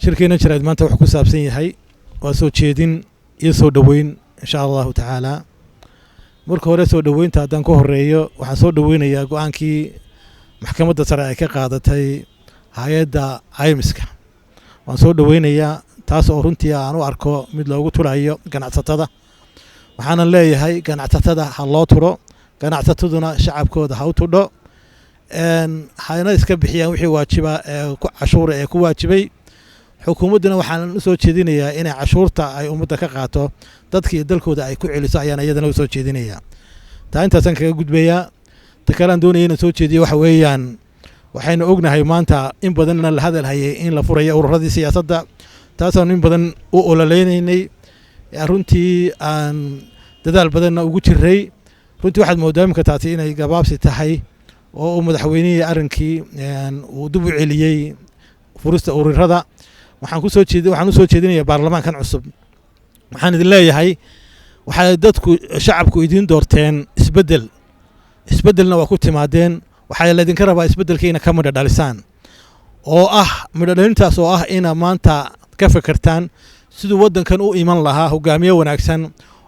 شركينا شراد ما أنت وحكو سابسين هاي وسوتشيدين يسود دوين إن شاء الله تعالى مركو رسول دوين تادان كهرية وحصول دوين يا قوانكي محكمة السرعة كقاعدة هايدا عيمسك وحصول دوين يا تاس أورنتي أنا أركو مثل لو قلت له كان أتتدا وحنا نلاقي هاي كان أتتدا حلو ترى كان أتتدنا شعب كود هاو ترى إن حنا يسكب حياة وحي واجبة عشورة كواجبي حكومتنا وحنا نسوي كذينيا إن عشورة أي أمتك قاطو تذكي دلكود أي كل سعيان أيضا نسوي كذينيا تاني تسانك جود بيا تكلم دوني نسوي كذي وحويان وحين أجنا هاي مانتا إن بدنا لهذا الهاي إن لفرية أورادي سياسة تاسون إن بدن أولالين إني رنتي أن تدال بدنا وجود الري رنتي واحد مودام كتاتين أي جباب ستحي ومدحويني أرنكي يعني ودبوا عليي فرصة أورادة waxaan ku soo jeedin waxaan u soo jeedinayaa baarlamaankan cusub waxaan idin leeyahay waxa dadku shacabku idin doorteen isbedelna waa ku timaadeen waxa la idin ka rabaa isbedelkiina ka midho dhalisaan oo ah midho dhalintaas oo ah ina maanta ka fikirtaan sidoo wadankan u iman lahaa hogaamiye wanaagsan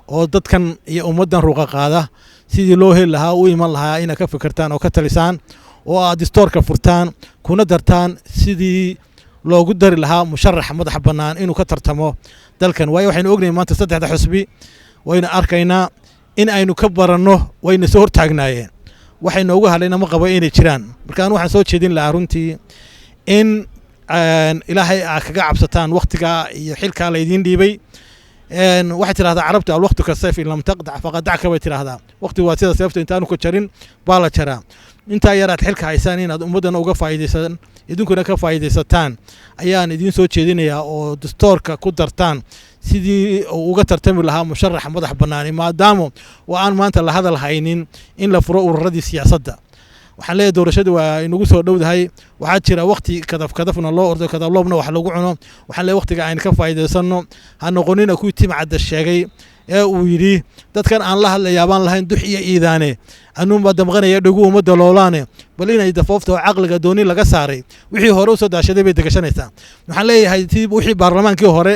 oo dadkan iyo ummadan ruuqa qaada sidii loo heli lahaa u iman lahaa ina ka fikirtaan oo ka talisaan oo aad istoorka furtaan kuna dartaan sidii loogu dari lahaa musharax madax banaan inuu ka tartamo dalkan way waxaynu ognahay maanta saddexda xusbi wayna arkaynaa in aynu ka baranno wayna soo hortaagnaayeen waxaynu uga hadlayna ma qabo inay jiraan marka aan waxaan soo jeedin lahaa runtii in ilaahay kaga cabsataan waqtiga iyo xilka la idin dhiibay waxay tiraahdaa carabta waqti ka sayf in lam taqda faqad da'ka way tiraahdaa waqti waa sida sayfta intaanu ku jarin baa la jaraa inta yaraad xilka haysan inaad ummadan uga faa'iideysan idinkuna ka faa'iideysataan ayaan idin soo jeedinayaa oo dastuurka ku dartaan sidii uga tartami lahaa musharax madax banaan maadaama aan maanta la hadal haynin in la furo ururadii siyaasadda waxaan leeyahay doorashadu waa inagu soo dhowdahay waxaa jira waqti kadafna loo ordo kadabloobna wax lagu cuno waxaan leeyahay waqtiga aan ka faa'iideysano ha noqonina ku timcada sheegay ee uu yiri dadkan aan la hadlayaabaan lahayn dux iyo iidaane anuuma damqanaya dhagu umada loolaane bal inay dafoofto aqliga dooni laga saaray wixii hore u soo daashaday bay degashanaysaa waxaan leeyahay wixii baarlamaankii hore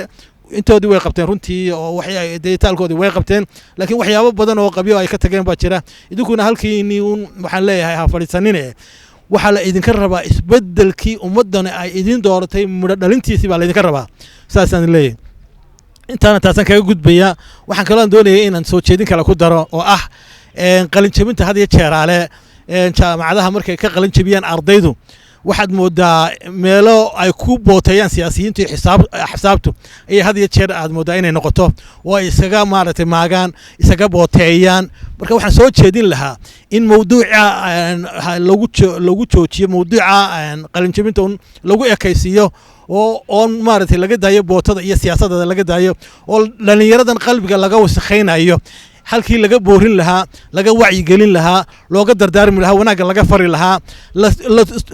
intoodii way qabteen runtii oo waxay deetaalkoodii way qabteen laakiin waxyaabo badan oo qabyo ay ka tageen baa jira idinkuna halkiini waxaan leeyahay ha fadhiisanine waxa la idinka rabaa isbedelkii ummadan ay idin dooratay muddo dhalintiisii baa la idinka rabaa saasaan leeyahay intaana taasan kaga gudbaya waxaan kala doonayaa inaan soo jeedin kala ku daro oo ah qalin jabinta had iyo jeeraale jaamacadaha markay ka qalin jabiyaan ardaydu waxaad moodaa meelo ay ku bootayaan siyaasiyiinta iyo xisaabtu ay had iyo jeer aad moodaa inay noqoto oo ay isaga maaragtay maagaan isaga booteeyaan marka waxaan soo jeedin lahaa in mawduuca lagu joojiyo mawduuca qalin jabinta lagu ekaysiiyo oo maaragtay laga daayo bootada iyo siyaasadda laga daayo oo dhalinyaradan qalbiga laga wasakhaynayo halkii laga boorin lahaa laga wacyi gelin lahaa looga dardaarmi lahaa wanaaga laga fari lahaa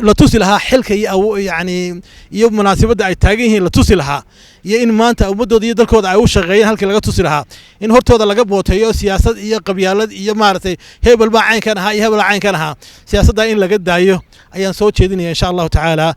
la tusi lahaa xilka iyo yani iyo munaasabada ay taagan yihiin la tusi lahaa iyo in maanta ummadooda iyo dalkooda ay u shaqeeyeen halkii laga tusi lahaa in hortooda laga booteeyo siyaasad iyo qabyaalad iyo maaragtay hebel baa caynkan ahaa iyo hebel caynkan ahaa siyaasadda in laga daayo ayaan soo jeedinaya insha Allah taala